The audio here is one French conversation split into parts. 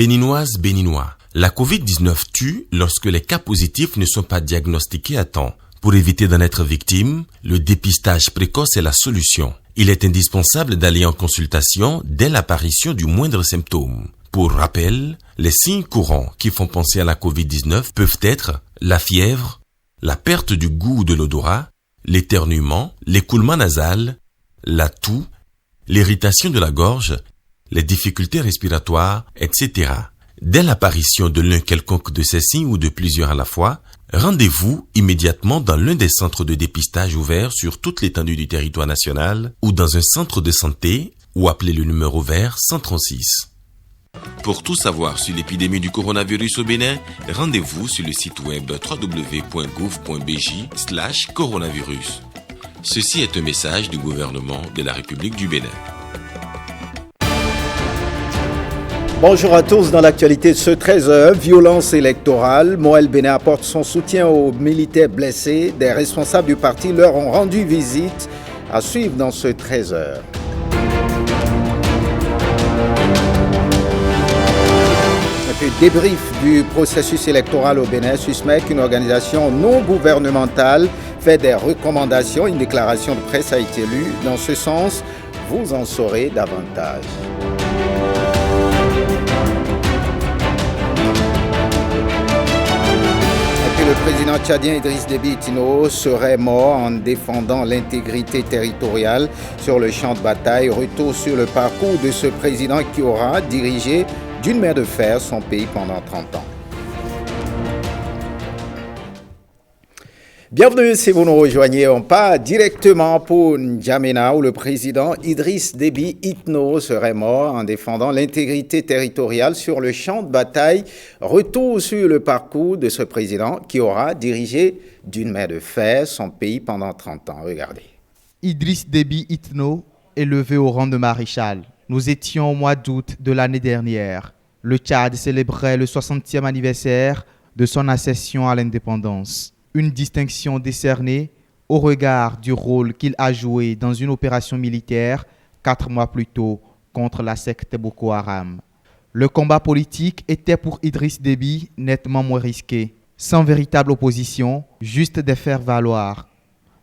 Béninoises, Béninois, la Covid-19 tue lorsque les cas positifs ne sont pas diagnostiqués à temps. Pour éviter d'en être victime, le dépistage précoce est la solution. Il est indispensable d'aller en consultation dès l'apparition du moindre symptôme. Pour rappel, les signes courants qui font penser à la Covid-19 peuvent être la fièvre, la perte du goût ou de l'odorat, l'éternuement, l'écoulement nasal, la toux, l'irritation de la gorge, les difficultés respiratoires, etc. Dès l'apparition de l'un quelconque de ces signes ou de plusieurs à la fois, rendez-vous immédiatement dans l'un des centres de dépistage ouverts sur toute l'étendue du territoire national ou dans un centre de santé ou appelez le numéro vert 136. Pour tout savoir sur l'épidémie du coronavirus au Bénin, rendez-vous sur le site web www.gouv.bj/coronavirus. Ceci est un message du gouvernement de la République du Bénin. Bonjour à tous. Dans l'actualité de ce 13h, violence électorale. Moël Bénin apporte son soutien aux militaires blessés. Des responsables du parti leur ont rendu visite. À suivre dans ce 13h. Et puis, débrief du processus électoral au Bénin. SUSMEC, une organisation non gouvernementale, fait des recommandations. Une déclaration de presse a été lue. Dans ce sens, vous en saurez davantage. Le président tchadien Idriss Déby Itno serait mort en défendant l'intégrité territoriale sur le champ de bataille. Retour sur le parcours de ce président qui aura dirigé d'une main de fer son pays pendant 30 ans. Bienvenue si vous nous rejoignez. On part directement pour N'Djamena où le président Idriss Déby Itno serait mort en défendant l'intégrité territoriale sur le champ de bataille. Retour sur le parcours de ce président qui aura dirigé d'une main de fer son pays pendant 30 ans. Regardez. Idriss Déby Itno élevé au rang de maréchal. Nous étions au mois d'août de l'année dernière. Le Tchad célébrait le 60e anniversaire de son accession à l'indépendance. Une distinction décernée au regard du rôle qu'il a joué dans une opération militaire 4 mois plus tôt contre la secte Boko Haram. Le combat politique était pour Idriss Déby nettement moins risqué. Sans véritable opposition, juste des faire-valoir.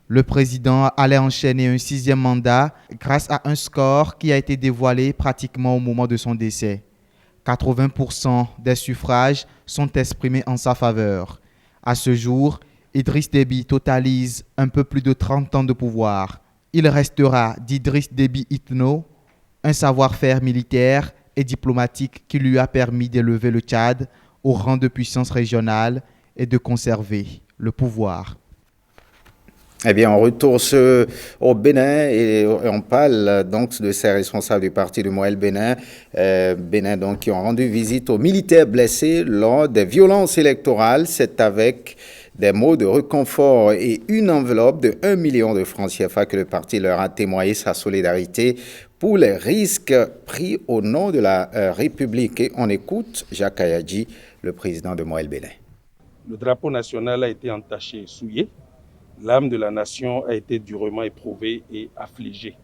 Le président allait enchaîner un 6e mandat grâce à un score qui a été dévoilé pratiquement au moment de son décès. 80% des suffrages sont exprimés en sa faveur. À ce jour, Idriss Déby totalise un peu plus de 30 ans de pouvoir. Il restera d'Idriss Déby Itno un savoir-faire militaire et diplomatique qui lui a permis d'élever le Tchad au rang de puissance régionale et de conserver le pouvoir. Eh bien, on retourne au Bénin et on parle donc de ces responsables du parti de Moël Bénin. Bénin donc qui ont rendu visite aux militaires blessés lors des violences électorales. C'est avec des mots de réconfort et une enveloppe de 1 million de francs CFA que le parti leur a témoigné sa solidarité pour les risques pris au nom de la République. Et on écoute Jacques Ayadji, le président de Moël Bénin. Le drapeau national a été entaché, souillé. L'âme de la nation a été durement éprouvée et affligée.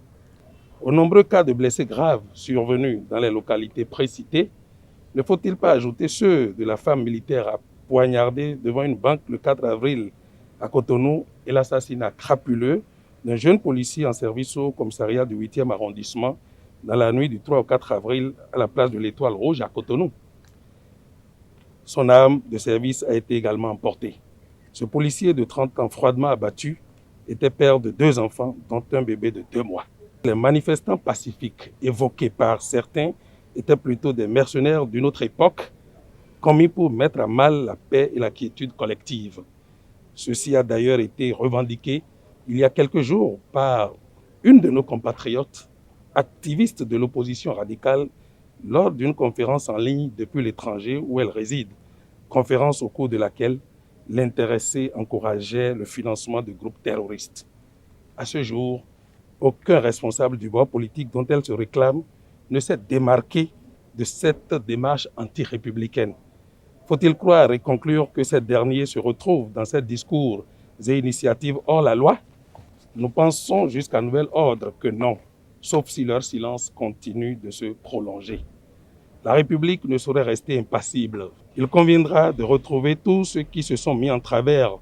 Aux nombreux cas de blessés graves survenus dans les localités précitées, ne faut-il pas ajouter ceux de la femme militaire poignardée devant une banque le 4 avril à Cotonou et l'assassinat crapuleux d'un jeune policier en service au commissariat du 8e arrondissement dans la nuit du 3 au 4 avril à la place de l'Étoile Rouge à Cotonou. Son arme de service a été également emportée. Ce policier de 30 ans froidement abattu était père de 2 enfants, dont un bébé de 2 mois. Les manifestants pacifiques évoqués par certains étaient plutôt des mercenaires d'une autre époque, commis pour mettre à mal la paix et la quiétude collective. Ceci a d'ailleurs été revendiqué il y a quelques jours par une de nos compatriotes, activiste de l'opposition radicale, lors d'une conférence en ligne depuis l'étranger où elle réside, conférence au cours de laquelle l'intéressé encourageait le financement de groupes terroristes. À ce jour, aucun responsable du bord politique dont elle se réclame ne s'est démarqué de cette démarche anti-républicaine. Faut-il croire et conclure que ces derniers se retrouvent dans ces discours et initiatives hors la loi? Nous pensons jusqu'à nouvel ordre que non, sauf si leur silence continue de se prolonger. La République ne saurait rester impassible. Il conviendra de retrouver tous ceux qui se sont mis en travers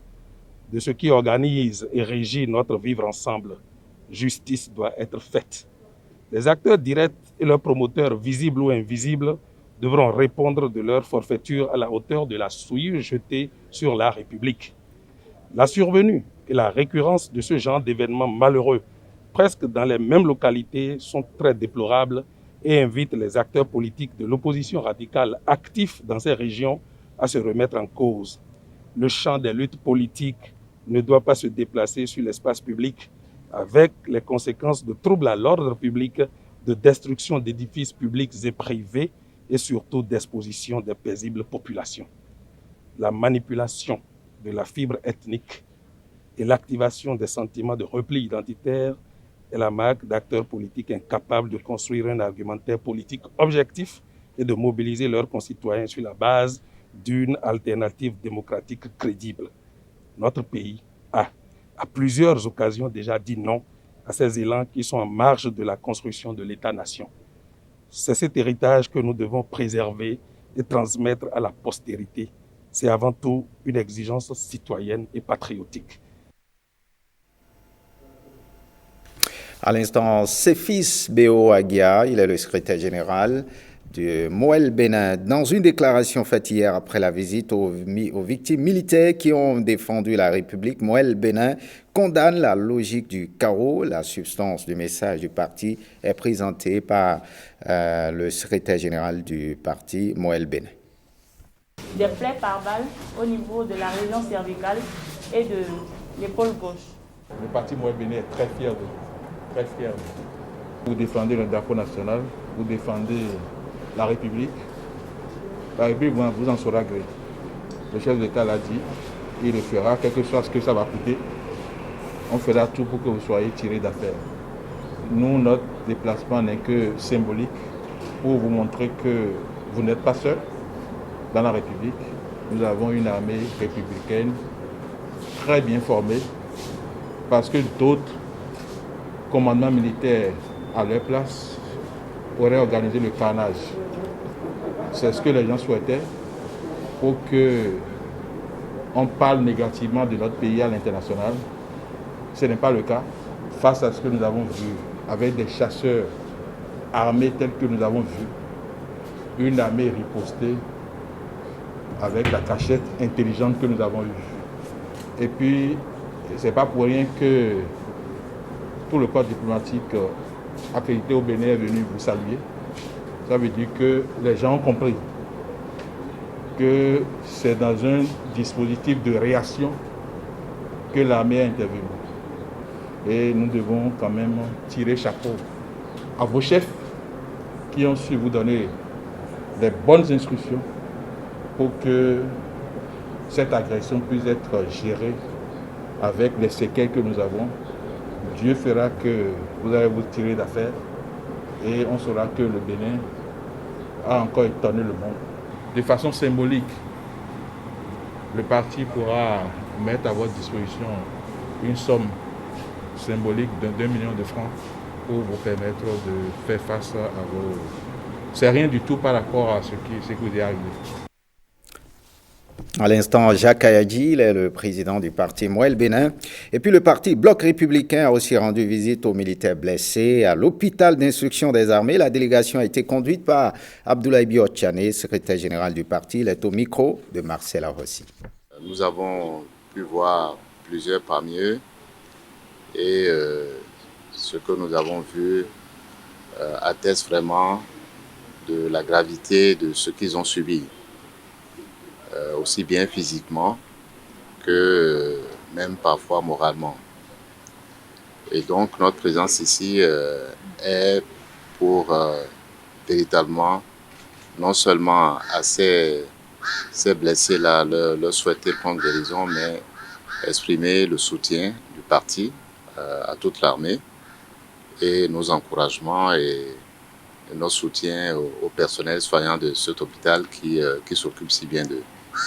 de ce qui organise et régit notre vivre ensemble. Justice doit être faite. Les acteurs directs et leurs promoteurs, visibles ou invisibles, devront répondre de leur forfaiture à la hauteur de la souillure jetée sur la République. La survenue et la récurrence de ce genre d'événements malheureux, presque dans les mêmes localités, sont très déplorables et invitent les acteurs politiques de l'opposition radicale actifs dans ces régions à se remettre en cause. Le champ des luttes politiques ne doit pas se déplacer sur l'espace public avec les conséquences de troubles à l'ordre public, de destruction d'édifices publics et privés et surtout d'exposition des paisibles populations. La manipulation de la fibre ethnique et l'activation des sentiments de repli identitaire est la marque d'acteurs politiques incapables de construire un argumentaire politique objectif et de mobiliser leurs concitoyens sur la base d'une alternative démocratique crédible. Notre pays a, à plusieurs occasions, déjà dit non à ces élans qui sont en marge de la construction de l'État-nation. C'est cet héritage que nous devons préserver et transmettre à la postérité. C'est avant tout une exigence citoyenne et patriotique. À l'instant, Séfis Béo Aguia, il est le secrétaire général de Moël Bénin. Dans une déclaration faite hier après la visite aux victimes militaires qui ont défendu la République, Moël Bénin condamne la logique du chaos. La substance du message du parti est présentée par le secrétaire général du parti, Moël Bénin. Des plaies par balle au niveau de la région cervicale et de l'épaule gauche. Le parti Moël Bénin est très fier de vous. Très fier. Vous défendez le drapeau national, vous défendez la République. La République vous en saura gré. Le chef d'État l'a dit, il le fera, quel que soit ce que ça va coûter. On fera tout pour que vous soyez tirés d'affaire. Nous, notre déplacement n'est que symbolique pour vous montrer que vous n'êtes pas seul dans la République. Nous avons une armée républicaine très bien formée parce que d'autres commandements militaires à leur place auraient organisé le carnage. C'est ce que les gens souhaitaient pour qu'on parle négativement de notre pays à l'international. Ce n'est pas le cas. Face à ce que nous avons vu, avec des chasseurs armés tels que nous avons vu, une armée ripostée avec la cachette intelligente que nous avons eue. Et puis, ce n'est pas pour rien que tout le corps diplomatique accrédité au Bénin est venu vous saluer. Ça veut dire que les gens ont compris que c'est dans un dispositif de réaction que l'armée a intervenu. Et nous devons quand même tirer chapeau à vos chefs qui ont su vous donner des bonnes instructions pour que cette agression puisse être gérée avec les séquelles que nous avons. Dieu fera que vous allez vous tirer d'affaire et on saura que le Bénin a encore étonné le monde. De façon symbolique, le parti pourra mettre à votre disposition une somme symbolique de 2 millions de francs pour vous permettre de faire face à vos... C'est rien du tout par rapport à ce qui vous est arrivé. À l'instant, Jacques Ayadji, il est le président du parti Moël Bénin. Et puis le parti Bloc républicain a aussi rendu visite aux militaires blessés à l'hôpital d'instruction des armées. La délégation a été conduite par Abdoulaye Biotchane, secrétaire général du parti. Il est au micro de Marcel Arossi. Nous avons pu voir plusieurs parmi eux et ce que nous avons vu atteste vraiment de la gravité de ce qu'ils ont subi. Aussi bien physiquement que même parfois moralement. Et donc notre présence ici est pour véritablement non seulement à ces blessés-là leur souhaiter prendre guérison, mais exprimer le soutien du parti à toute l'armée et nos encouragements et notre soutien au personnel soignant de cet hôpital qui s'occupe si bien d'eux.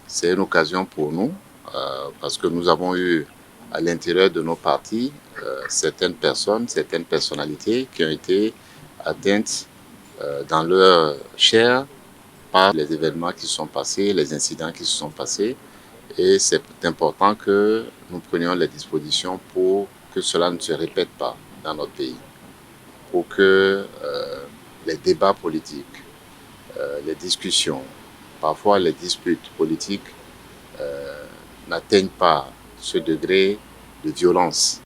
C'est une occasion pour nous parce que nous avons eu à l'intérieur de nos partis certaines personnes, certaines personnalités qui ont été atteintes dans leur chair par les événements qui se sont passés, les incidents qui se sont passés. Et c'est important que nous prenions les dispositions pour que cela ne se répète pas dans notre pays. Pour que les débats politiques, les discussions, parfois les disputes politiques n'atteignent pas ce degré de violence.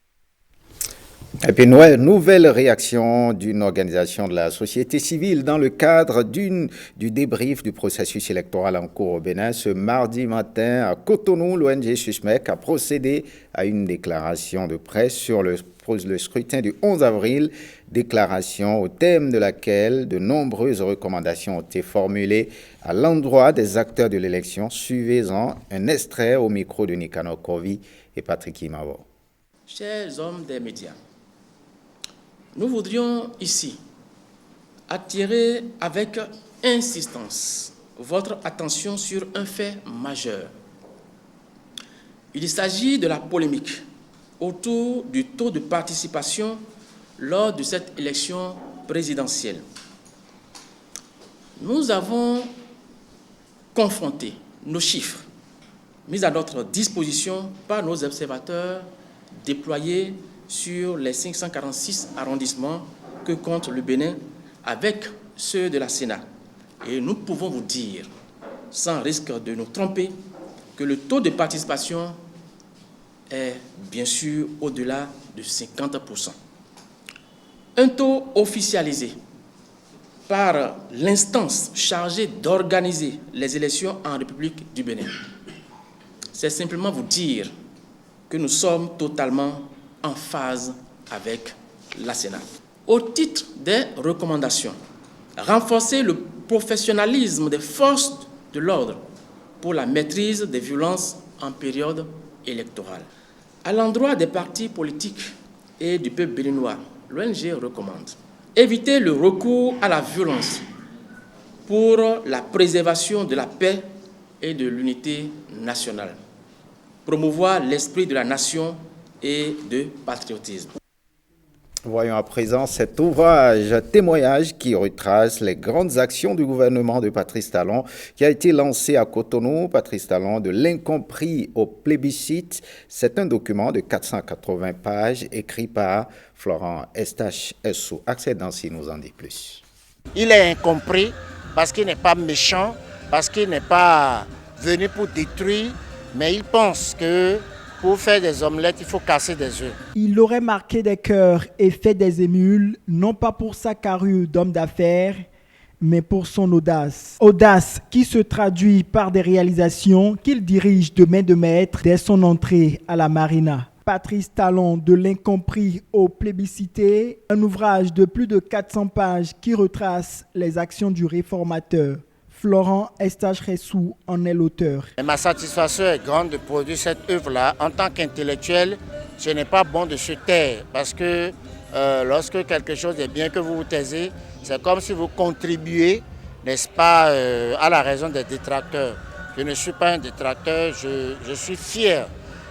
Et puis, nouvelle réaction d'une organisation de la société civile dans le cadre du débrief du processus électoral en cours au Bénin. Ce mardi matin, à Cotonou, l'ONG SUSMEC a procédé à une déclaration de presse sur le scrutin du 11 avril, déclaration au thème de laquelle de nombreuses recommandations ont été formulées à l'endroit des acteurs de l'élection. Suivez-en un extrait au micro de Nicanor Kovi et Patrick Imavo. Chers hommes des médias, nous voudrions ici attirer avec insistance votre attention sur un fait majeur. Il s'agit de la polémique autour du taux de participation lors de cette élection présidentielle. Nous avons confronté nos chiffres mis à notre disposition par nos observateurs déployés sur les 546 arrondissements que compte le Bénin avec ceux de la Sénat. Et nous pouvons vous dire, sans risque de nous tromper, que le taux de participation est bien sûr au-delà de 50%. Un taux officialisé par l'instance chargée d'organiser les élections en République du Bénin. C'est simplement vous dire que nous sommes totalement en phase avec la Sénat. Au titre des recommandations, renforcer le professionnalisme des forces de l'ordre pour la maîtrise des violences en période électorale. À l'endroit des partis politiques et du peuple béninois, l'ONG recommande éviter le recours à la violence pour la préservation de la paix et de l'unité nationale. Promouvoir l'esprit de la nation et de patriotisme. Voyons à présent cet ouvrage témoignage qui retrace les grandes actions du gouvernement de Patrice Talon qui a été lancé à Cotonou. Patrice Talon, de l'incompris au plébiscite. C'est un document de 480 pages écrit par Florent Estache-Essou. Axel Dancy nous en dit plus. Il est incompris parce qu'il n'est pas méchant, parce qu'il n'est pas venu pour détruire, mais il pense que pour faire des omelettes, il faut casser des œufs. Il aurait marqué des cœurs et fait des émules, non pas pour sa carrure d'homme d'affaires, mais pour son audace. Audace qui se traduit par des réalisations qu'il dirige de main de maître dès son entrée à la Marina. Patrice Talon, de l'incompris au plébiscité, un ouvrage de plus de 400 pages qui retrace les actions du réformateur. Florent Estache-Essou en est l'auteur. Ma satisfaction est grande de produire cette œuvre-là. En tant qu'intellectuel, ce n'est pas bon de se taire parce que lorsque quelque chose est bien que vous vous taisez, c'est comme si vous contribuez, n'est-ce pas, à la raison des détracteurs. Je ne suis pas un détracteur, je suis fier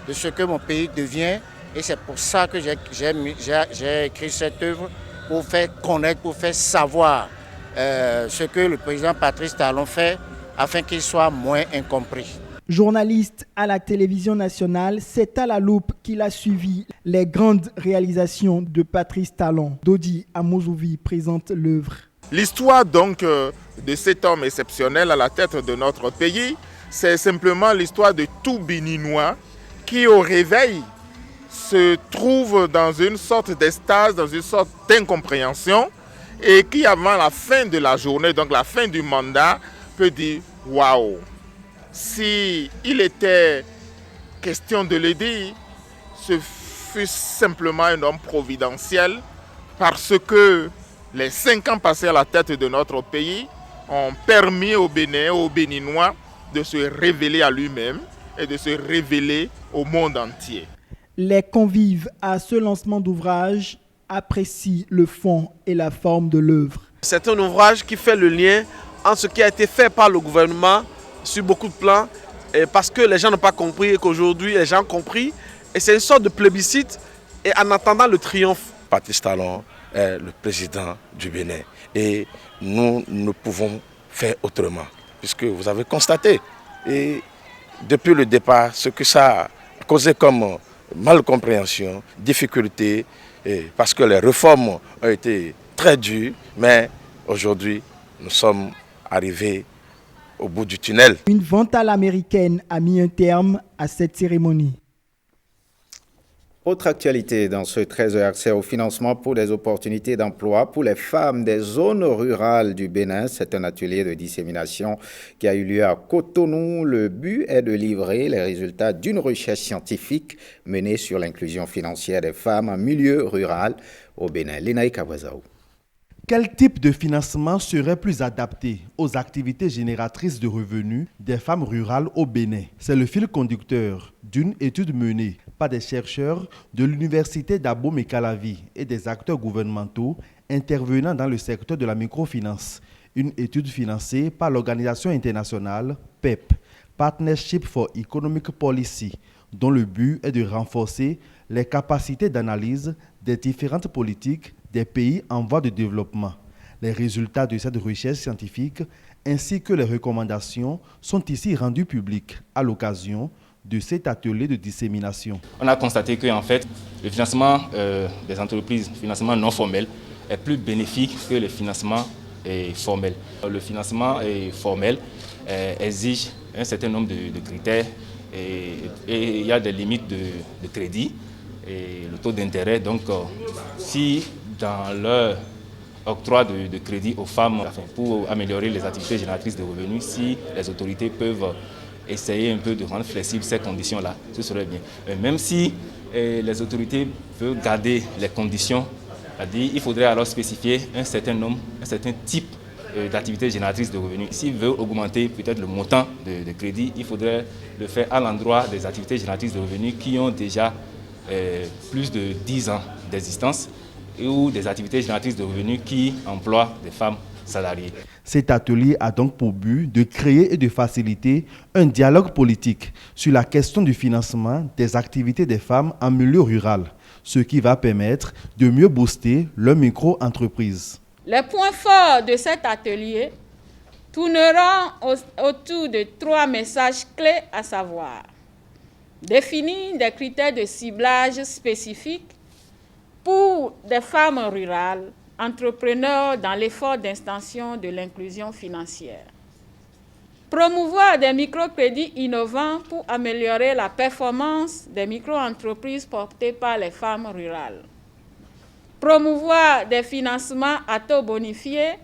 de ce que mon pays devient et c'est pour ça que j'ai écrit cette œuvre pour faire connaître, pour faire savoir ce que le président Patrice Talon fait afin qu'il soit moins incompris. Journaliste à la télévision nationale, c'est à la loupe qu'il a suivi les grandes réalisations de Patrice Talon. Dodi Amozouvi présente l'œuvre. L'histoire donc de cet homme exceptionnel à la tête de notre pays, c'est simplement l'histoire de tout Béninois qui au réveil se trouve dans une sorte d'extase, dans une sorte d'incompréhension et qui avant la fin de la journée, donc la fin du mandat, peut dire « Waouh !» Si il était question de le dire, ce fut simplement un homme providentiel parce que les 5 ans passés à la tête de notre pays ont permis au Bénin, aux Béninois de se révéler à lui-même et de se révéler au monde entier. Les convives à ce lancement d'ouvrage apprécient le fond et la forme de l'œuvre. C'est un ouvrage qui fait le lien entre ce qui a été fait par le gouvernement sur beaucoup de plans, parce que les gens n'ont pas compris et qu'aujourd'hui les gens ont compris. Et c'est une sorte de plébiscite et en attendant le triomphe. Patrice Talon est le président du Bénin et nous ne pouvons faire autrement puisque vous avez constaté, et depuis le départ, ce que ça a causé comme malcompréhension, difficulté, parce que les réformes ont été très dures, mais aujourd'hui, nous sommes arrivés au bout du tunnel. Une vente à l'américaine a mis un terme à cette cérémonie. Autre actualité dans ce 13 accès au financement pour des opportunités d'emploi pour les femmes des zones rurales du Bénin. C'est un atelier de dissémination qui a eu lieu à Cotonou. Le but est de livrer les résultats d'une recherche scientifique menée sur l'inclusion financière des femmes en milieu rural au Bénin. Lénaï Kawazao. Quel type de financement serait plus adapté aux activités génératrices de revenus des femmes rurales au Bénin? C'est le fil conducteur d'une étude menée par des chercheurs de l'université d'Abomey-Calavi et des acteurs gouvernementaux intervenant dans le secteur de la microfinance. Une étude financée par l'organisation internationale PEP, Partnership for Economic Policy, dont le but est de renforcer les capacités d'analyse des différentes politiques des pays en voie de développement. Les résultats de cette recherche scientifique ainsi que les recommandations sont ici rendus publics à l'occasion de cet atelier de dissémination. On a constaté que en fait, le financement des entreprises, le financement non formel, est plus bénéfique que le financement formel. Le financement formel exige un certain nombre de critères et il y a des limites de crédit et le taux d'intérêt. Donc, si dans leur octroi de crédit aux femmes pour améliorer les activités génératrices de revenus, si les autorités peuvent essayer un peu de rendre flexibles ces conditions-là, ce serait bien. Même si les autorités veulent garder les conditions, c'est-à-dire il faudrait alors spécifier un certain nombre, un certain type d'activités génératrices de revenus. S'ils veulent augmenter peut-être le montant de crédit, il faudrait le faire à l'endroit des activités génératrices de revenus qui ont déjà plus de 10 ans d'existence ou des activités génératrices de revenus qui emploient des femmes salariées. Cet atelier a donc pour but de créer et de faciliter un dialogue politique sur la question du financement des activités des femmes en milieu rural, ce qui va permettre de mieux booster leur micro-entreprise. Les points forts de cet atelier tourneront autour de 3 messages clés, à savoir définir des critères de ciblage spécifiques pour des femmes rurales, entrepreneurs dans l'effort d'extension de l'inclusion financière. Promouvoir des microcrédits innovants pour améliorer la performance des micro-entreprises portées par les femmes rurales. Promouvoir des financements à taux bonifiés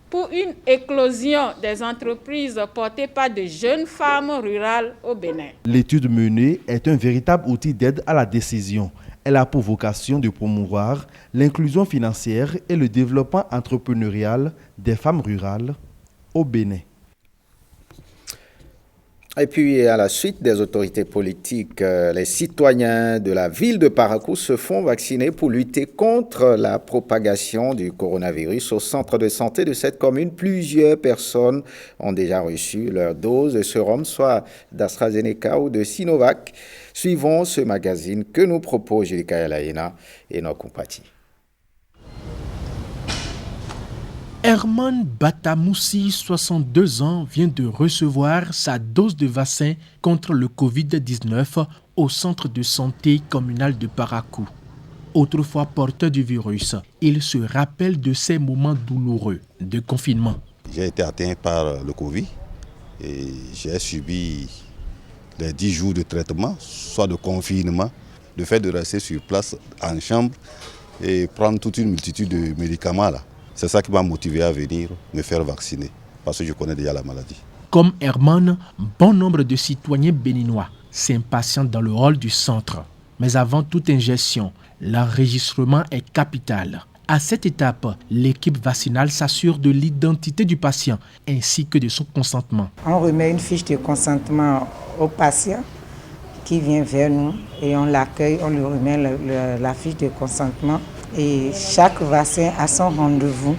pour une éclosion des entreprises portées par de jeunes femmes rurales au Bénin. L'étude menée est un véritable outil d'aide à la décision. Elle a pour vocation de promouvoir l'inclusion financière et le développement entrepreneurial des femmes rurales au Bénin. Et puis, à la suite des autorités politiques, les citoyens de la ville de Parakou se font vacciner pour lutter contre la propagation du coronavirus. Au centre de santé de cette commune, plusieurs personnes ont déjà reçu leur dose de sérum, soit d'AstraZeneca ou de Sinovac. Suivons ce magazine que nous propose Julika Yalaïna et nos compatis. Herman Batamoussi, 62 ans, vient de recevoir sa dose de vaccin contre le Covid-19 au centre de santé communal de Parakou. Autrefois porteur du virus, il se rappelle de ces moments douloureux de confinement. J'ai été atteint par le Covid et j'ai subi les 10 jours de traitement, soit de confinement, le fait de rester sur place en chambre et prendre toute une multitude de médicaments là. C'est ça qui m'a motivé à venir me faire vacciner, parce que je connais déjà la maladie. Comme Herman, bon nombre de citoyens béninois s'impatientent dans le hall du centre. Mais avant toute ingestion, l'enregistrement est capital. À cette étape, l'équipe vaccinale s'assure de l'identité du patient ainsi que de son consentement. On remet une fiche de consentement au patient qui vient vers nous et on l'accueille, on lui remet la fiche de consentement. Et chaque vaccin a son rendez-vous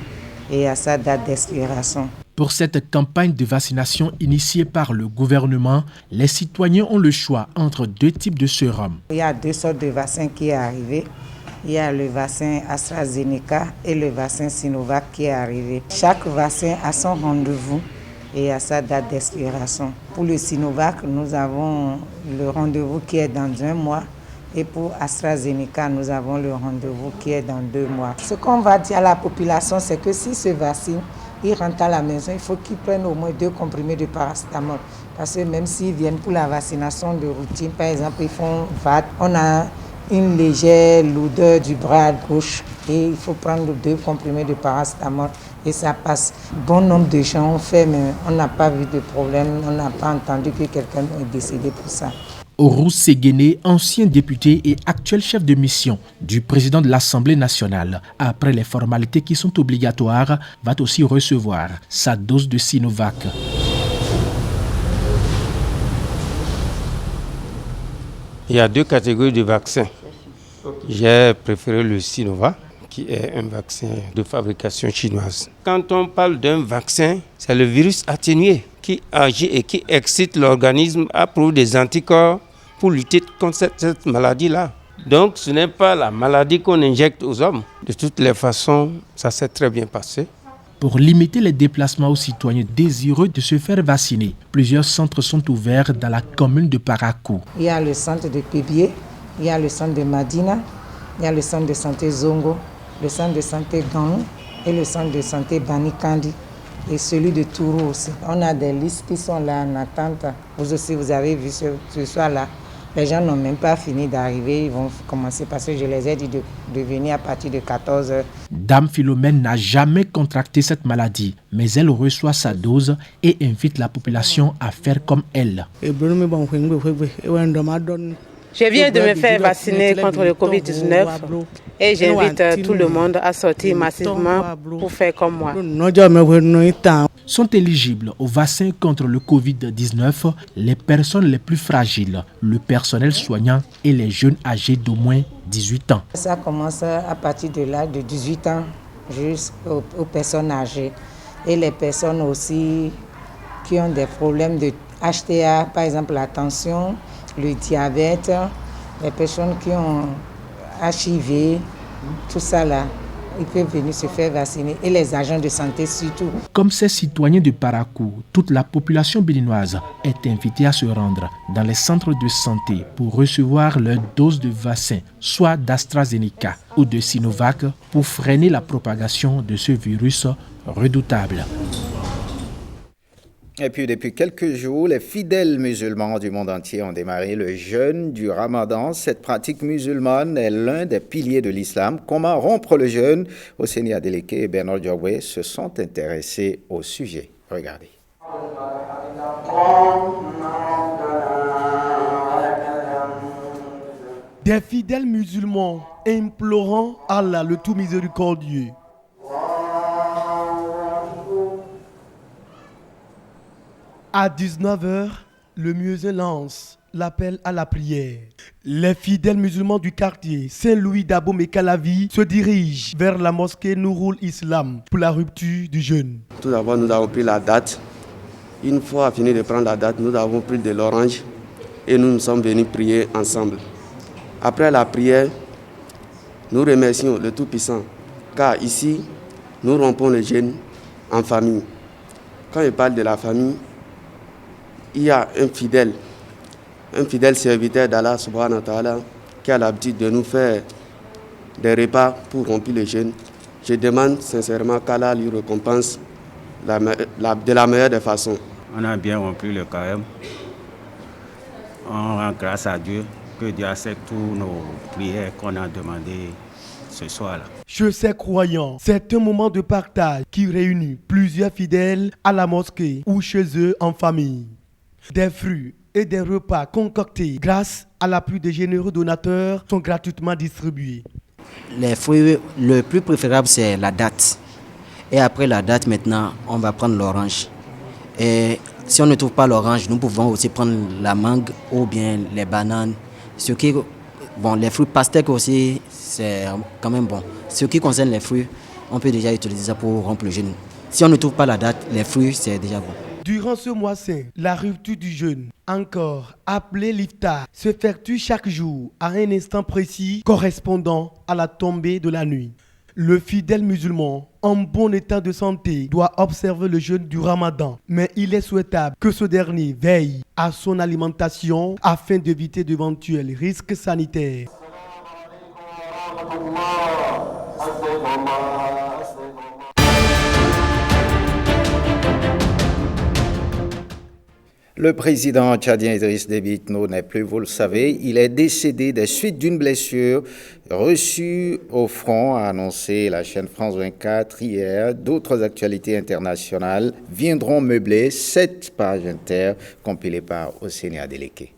et a sa date d'expiration. Pour cette campagne de vaccination initiée par le gouvernement, les citoyens ont le choix entre 2 types de sérums. Il y a 2 sortes de vaccins qui est arrivé. Il y a le vaccin AstraZeneca et le vaccin Sinovac qui est arrivé. Chaque vaccin a son rendez-vous et à sa date d'expiration. Pour le Sinovac, nous avons le rendez-vous qui est dans 1 mois. Et pour AstraZeneca, nous avons le rendez-vous qui est dans 2 mois. Ce qu'on va dire à la population, c'est que s'ils se vaccinent, ils rentrent à la maison, il faut qu'ils prennent au moins 2 comprimés de paracétamol. Parce que même s'ils viennent pour la vaccination de routine, par exemple, ils font VAT, on a une légère lourdeur du bras gauche et il faut prendre 2 comprimés de paracétamol et ça passe. Bon nombre de gens ont fait, mais on n'a pas vu de problème, on n'a pas entendu que quelqu'un est décédé pour ça. Orouz Séguéné, ancien député et actuel chef de mission du président de l'Assemblée nationale, après les formalités qui sont obligatoires, va aussi recevoir sa dose de Sinovac. Il y a 2 catégories de vaccins. J'ai préféré le Sinovac, qui est un vaccin de fabrication chinoise. Quand on parle d'un vaccin, c'est le virus atténué qui agit et qui excite l'organisme à produire des anticorps pour lutter contre cette maladie-là. Donc ce n'est pas la maladie qu'on injecte aux hommes. De toutes les façons, ça s'est très bien passé. Pour limiter les déplacements aux citoyens désireux de se faire vacciner, plusieurs centres sont ouverts dans la commune de Parakou. Il y a le centre de Pébié, il y a le centre de Madina, il y a le centre de santé Zongo, le centre de santé Ganou et le centre de santé Banikandi. Et celui de Tourou aussi. On a des listes qui sont là en attente. Vous aussi, vous avez vu ce soir-là. Les gens n'ont même pas fini d'arriver. Ils vont commencer parce que je les ai dit de venir à partir de 14h. Dame Philomène n'a jamais contracté cette maladie, mais elle reçoit sa dose et invite la population à faire comme elle. Je viens de me faire vacciner contre le Covid-19 et j'invite tout le monde à sortir massivement pour faire comme moi. Sont éligibles au vaccin contre le Covid-19 les personnes les plus fragiles, le personnel soignant et les jeunes âgés d'au moins 18 ans. Ça commence à partir de l'âge de 18 ans jusqu'aux personnes âgées. Et les personnes aussi qui ont des problèmes de HTA, par exemple la tension, le diabète, les personnes qui ont HIV, tout ça là, ils peuvent venir se faire vacciner. Et les agents de santé surtout. Comme ces citoyens de Parakou, toute la population béninoise est invitée à se rendre dans les centres de santé pour recevoir leur dose de vaccin, soit d'AstraZeneca ou de Sinovac, pour freiner la propagation de ce virus redoutable. Et puis depuis quelques jours, les fidèles musulmans du monde entier ont démarré le jeûne du Ramadan. Cette pratique musulmane est l'un des piliers de l'islam. Comment rompre le jeûne? Oseni Adeleke et Bernard Diawé se sont intéressés au sujet. Regardez. Des fidèles musulmans implorant Allah le tout miséricordieux. À 19h, le muezzin lance l'appel à la prière. Les fidèles musulmans du quartier Saint-Louis d'Abom et Calavi se dirigent vers la mosquée Nouroul Islam pour la rupture du jeûne. Tout d'abord, nous avons pris la date. Une fois fini de prendre la date, nous avons pris de l'orange et nous sommes venus prier ensemble. Après la prière, nous remercions le Tout-Puissant, car ici, nous rompons le jeûne en famille. Quand je parle de la famille, il y a un fidèle serviteur d'Allah subhanahu wa ta'ala qui a l'habitude de nous faire des repas pour remplir le jeûne. Je demande sincèrement qu'Allah lui récompense de la meilleure des façons. On a bien rempli le carême. On rend grâce à Dieu que Dieu accepte toutes nos prières qu'on a demandées ce soir-là. Chez ces croyants, c'est un moment de partage qui réunit plusieurs fidèles à la mosquée ou chez eux en famille. Des fruits et des repas concoctés grâce à l'appui des généreux donateurs sont gratuitement distribués. Les fruits, le plus préférable, c'est la date. Et après la date, maintenant, on va prendre l'orange. Et si on ne trouve pas l'orange, nous pouvons aussi prendre la mangue ou bien les bananes. Les fruits pastèques aussi, c'est quand même bon. Ce qui concerne les fruits, on peut déjà utiliser ça pour rompre le jeûne. Si on ne trouve pas la date, les fruits, c'est déjà bon. Durant ce mois saint, la rupture du jeûne, encore appelée l'iftar, s'effectue chaque jour à un instant précis correspondant à la tombée de la nuit. Le fidèle musulman en bon état de santé doit observer le jeûne du Ramadan. Mais il est souhaitable que ce dernier veille à son alimentation afin d'éviter d'éventuels risques sanitaires. Le président tchadien Idriss Déby Itno n'est plus, vous le savez. Il est décédé des suites d'une blessure reçue au front, a annoncé la chaîne France 24 hier. D'autres actualités internationales viendront meubler cette page inter compilée par Océania Adeleke.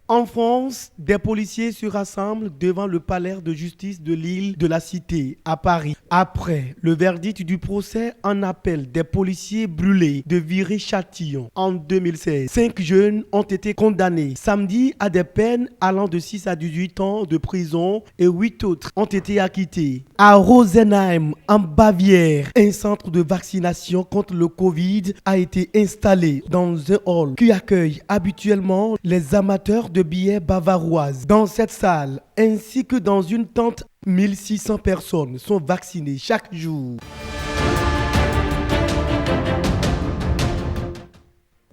En France, des policiers se rassemblent devant le palais de justice de l'île de la Cité, à Paris, après le verdict du procès en appel des policiers brûlés de Viry-Châtillon en 2016. 5 jeunes ont été condamnés samedi à des peines allant de 6 à 18 ans de prison et 8 autres ont été acquittés. À Rosenheim, en Bavière, un centre de vaccination contre le Covid a été installé dans un hall qui accueille habituellement les amateurs de billets bavaroises. Dans cette salle, ainsi que dans une tente, 1600 personnes sont vaccinées chaque jour.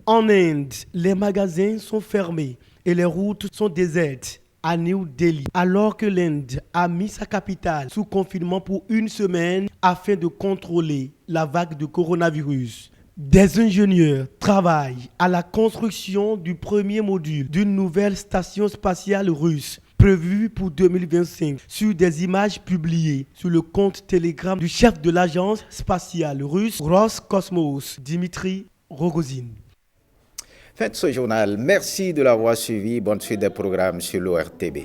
En Inde, les magasins sont fermés et les routes sont désertes à New Delhi, alors que l'Inde a mis sa capitale sous confinement pour une semaine afin de contrôler la vague de coronavirus. Des ingénieurs travaillent à la construction du premier module d'une nouvelle station spatiale russe prévue pour 2025 sur des images publiées sur le compte Telegram du chef de l'agence spatiale russe Roscosmos, Dimitri Rogozin. Fin de ce journal. Merci de l'avoir suivi. Bonne suite des programmes sur l'ORTB.